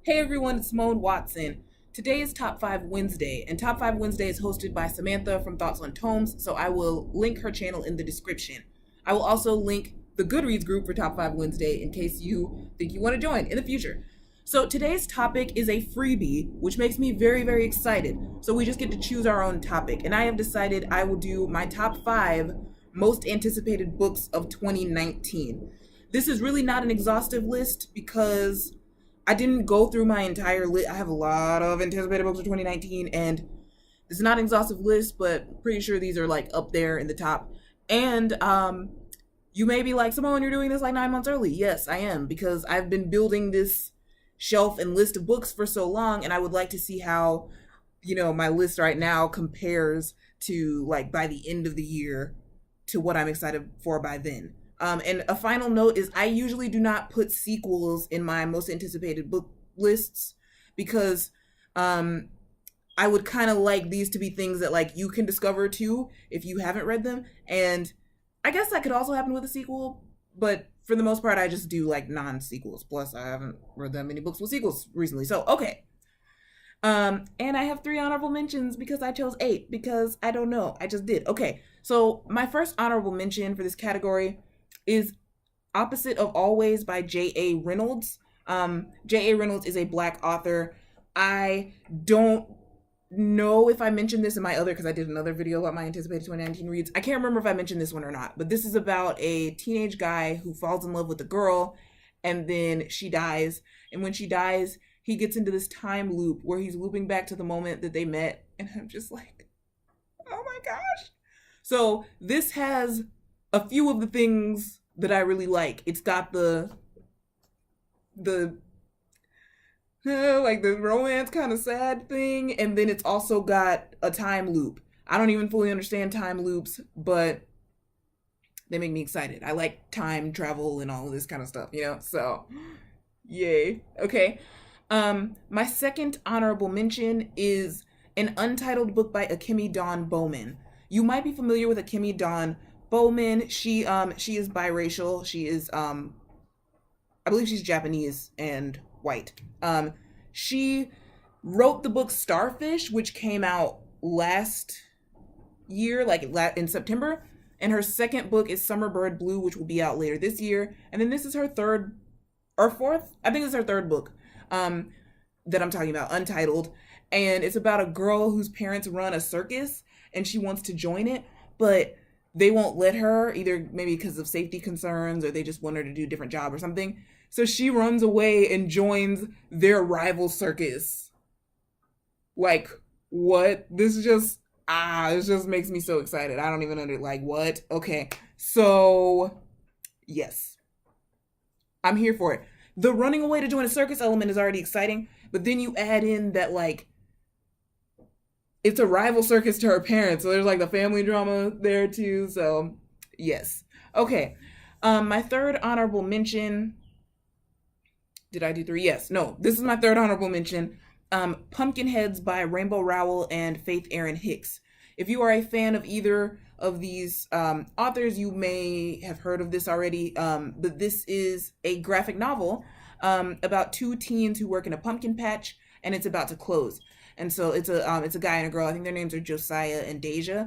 Hey everyone, it's Simone Watson. Today is Top 5 Wednesday, and Top 5 Wednesday is hosted by Samantha from Thoughts on Tomes, so I will link her channel in the description. I will also link the Goodreads group for Top 5 Wednesday in case you think you want to join in the future. So today's topic is a freebie, which makes me very, very excited. So we just get to choose our own topic, and I have decided I will do my top 5 most anticipated books of 2019. This is really not an exhaustive list because I didn't go through my entire list. I have a lot of anticipated books of 2019, and this is not an exhaustive list, but pretty sure these are like up there in the top. And you may be like, Simone, you're doing this like 9 months early. Yes, I am, because I've been building this shelf and list of books for so long, and I would like to see how, my list right now compares to like by the end of the year to what I'm excited for by then. And a final note is I usually do not put sequels in my most anticipated book lists because I would kind of like these to be things that like you can discover too if you haven't read them. And I guess that could also happen with a sequel, but for the most part, I just do like non-sequels. Plus, I haven't read that many books with sequels recently. So, okay. And I have 3 honorable mentions because I chose 8 because I don't know. I just did. Okay. So my first honorable mention for this category is Opposite of Always by J.A. Reynolds. J.A. Reynolds is a Black author. I don't know if I mentioned this in my other, because I did another video about my anticipated 2019 reads. I can't remember if I mentioned this one or not, but this is about a teenage guy who falls in love with a girl and then she dies. And when she dies, he gets into this time loop where he's looping back to the moment that they met. And I'm just like, oh my gosh. So this has a few of the things that I really like. It's got the like the romance kind of sad thing, and then it's also got a time loop. I don't even fully understand time loops, but they make me excited. I like time travel and all of this kind of stuff, So, yay. Okay. My second honorable mention is an untitled book by Akemi Dawn Bowman. You might be familiar with Akemi Dawn Bowman. She is biracial. She is I believe she's Japanese and white. She wrote the book Starfish, which came out last year, like in September. And her second book is Summer Bird Blue, which will be out later this year. And then this is her third or fourth, I think it's her third book that I'm talking about, untitled. And it's about a girl whose parents run a circus and she wants to join it, but they won't let her, either maybe because of safety concerns or they just want her to do a different job or something. So she runs away and joins their rival circus. Like, what? This just makes me so excited. I don't even like, what? Okay. So, yes. I'm here for it. The running away to join a circus element is already exciting, but then you add in that, like, it's a rival circus to her parents, so there's like the family drama there too. So yes. Okay. My third honorable mention. Did I do 3? Yes. No. This is my third honorable mention. Pumpkinheads by Rainbow Rowell and Faith Erin Hicks. If you are a fan of either of these authors, you may have heard of this already. But this is a graphic novel about 2 teens who work in a pumpkin patch, and it's about to close. And so it's a guy and a girl. I think their names are Josiah and Deja.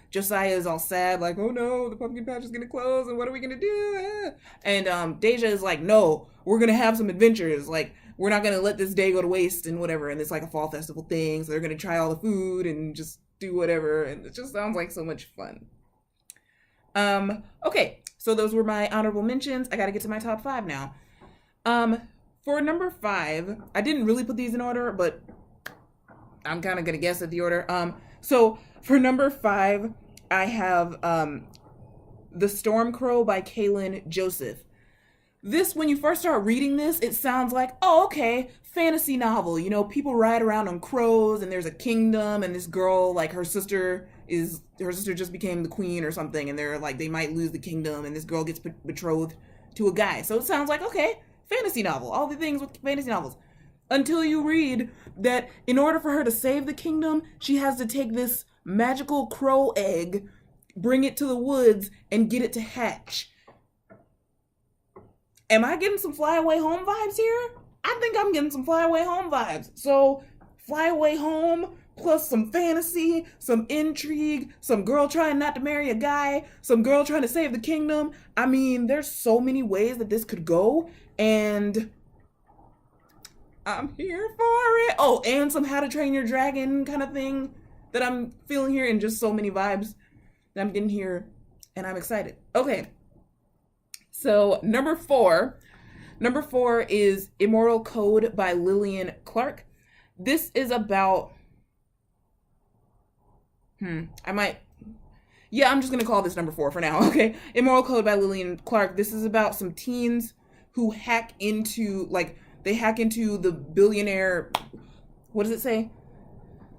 Josiah is all sad, like, oh no, the pumpkin patch is gonna close, and what are we gonna do? And Deja is like, no, we're gonna have some adventures. Like, we're not gonna let this day go to waste and whatever. And it's like a fall festival thing, so they're gonna try all the food and just do whatever. And it just sounds like so much fun. Okay, so those were my honorable mentions. I gotta get to my top 5 now. For number 5, I didn't really put these in order, but I'm kind of going to guess at the order. So for number 5, I have The Storm Crow by Kaylin Joseph. This, when you first start reading this, it sounds like, oh, okay, fantasy novel. People ride around on crows and there's a kingdom, and this girl, like her sister just became the queen or something, and they're like, they might lose the kingdom, and this girl gets betrothed to a guy. So it sounds like, okay, fantasy novel, all the things with fantasy novels. Until you read that in order for her to save the kingdom, she has to take this magical crow egg, bring it to the woods, and get it to hatch. Am I getting some Fly Away Home vibes here? I think I'm getting some Fly Away Home vibes. So, Fly Away Home plus some fantasy, some intrigue, some girl trying not to marry a guy, some girl trying to save the kingdom. I mean, there's so many ways that this could go, and I'm here for it. Oh, and some How to Train Your Dragon kind of thing that I'm feeling here, and just so many vibes that I'm getting here, and I'm excited. Okay, so number four is Immoral Code by Lillian Clark. This is about, I'm just gonna call this number 4 for now, okay? Immoral Code by Lillian Clark. This is about some teens who hack into the billionaire, what does it say?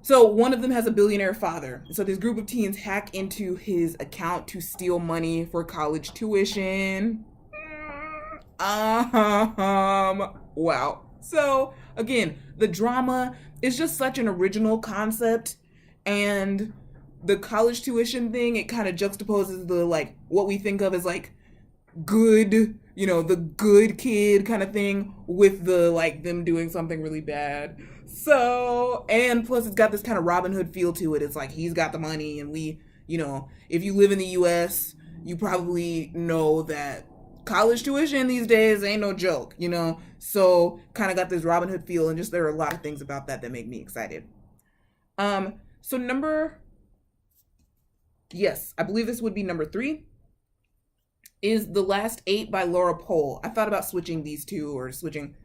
So one of them has a billionaire father. So this group of teens hack into his account to steal money for college tuition. Wow. So again, the drama is just such an original concept, and the college tuition thing, it kind of juxtaposes the what we think of as good, the good kid kind of thing with the them doing something really bad. So, and plus it's got this kind of Robin Hood feel to it. It's he's got the money, and we, if you live in the US, you probably know that college tuition these days ain't no joke, so kind of got this Robin Hood feel, and just there are a lot of things about that make me excited. So I believe this would be number 3, is The Last 8 by Laura Pohl. I thought about switching these two, or switching.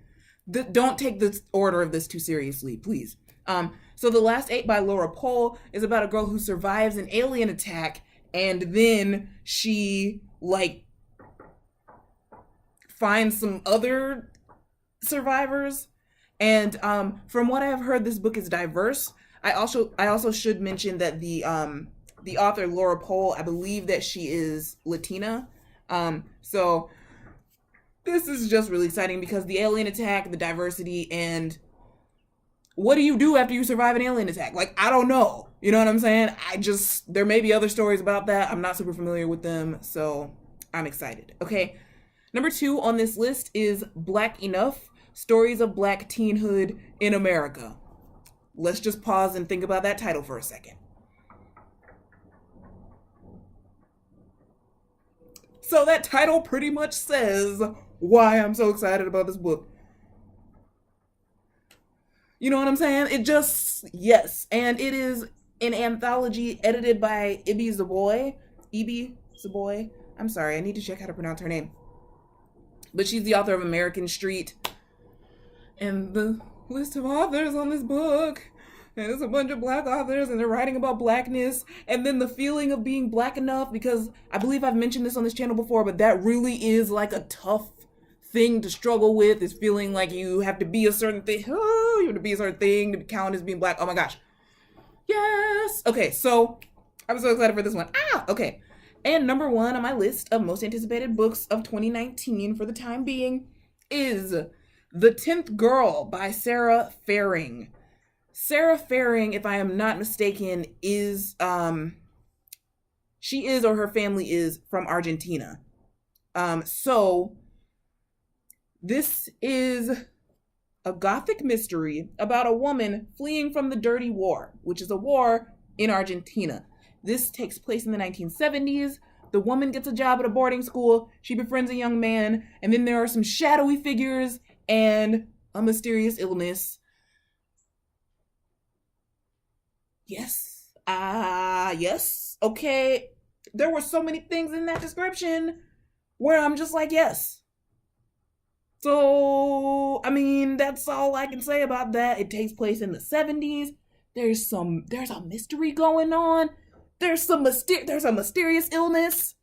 Don't take the order of this too seriously, please. So The Last 8 by Laura Pohl is about a girl who survives an alien attack, and then she finds some other survivors. And from what I have heard, this book is diverse. I also should mention that the author Laura Pohl, I believe that she is Latina. So this is just really exciting because the alien attack, the diversity, and what do you do after you survive an alien attack? I don't know. You know what I'm saying? There may be other stories about that. I'm not super familiar with them, so I'm excited. Okay. Number 2 on this list is Black Enough, Stories of Black Teenhood in America. Let's just pause and think about that title for a second. So that title pretty much says why I'm so excited about this book. You know what I'm saying? Yes. And it is an anthology edited by Ibi Zoboi. I'm sorry, I need to check how to pronounce her name. But she's the author of American Street. And the list of authors on this book, and it's a bunch of Black authors, and they're writing about Blackness, and then the feeling of being Black enough, because I believe I've mentioned this on this channel before, but that really is a tough thing to struggle with, is feeling like you have to be a certain thing. You have to be a certain thing to count as being Black. Oh my gosh. Yes. Okay, so I'm so excited for this one. Okay. And number 1 on my list of most anticipated books of 2019 for the time being is The 10th Girl by Sarah Faring. Sarah Faring, if I am not mistaken, is, she is, or her family is, from Argentina. So this is a gothic mystery about a woman fleeing from the Dirty War, which is a war in Argentina. This takes place in the 1970s. The woman gets a job at a boarding school. She befriends a young man. And then there are some shadowy figures and a mysterious illness. Yes. Yes. Okay. There were so many things in that description where I'm just yes. So, I mean, that's all I can say about that. It takes place in the 70s. There's a mystery going on. There's a mysterious illness.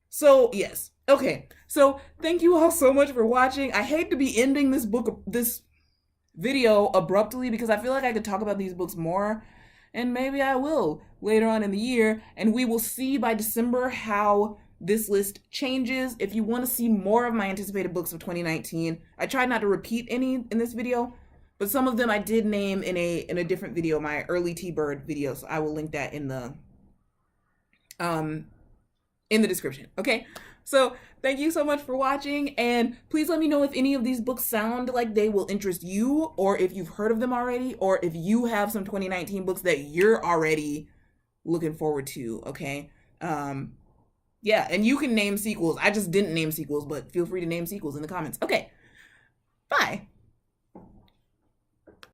So, yes. Okay. So, thank you all so much for watching. I hate to be ending this video abruptly, because I feel like I could talk about these books more, and maybe I will later on in the year, and we will see by December how this list changes. If you want to see more of my anticipated books of 2019, I tried not to repeat any in this video, but some of them I did name in a different video, my early T-Bird video, so I will link that in the description. Okay, So thank you so much for watching, and please let me know if any of these books sound like they will interest you, or if you've heard of them already, or if you have some 2019 books that you're already looking forward to. Okay. Yeah, and you can name sequels. I just didn't name sequels, but feel free to name sequels in the comments. Okay. Bye.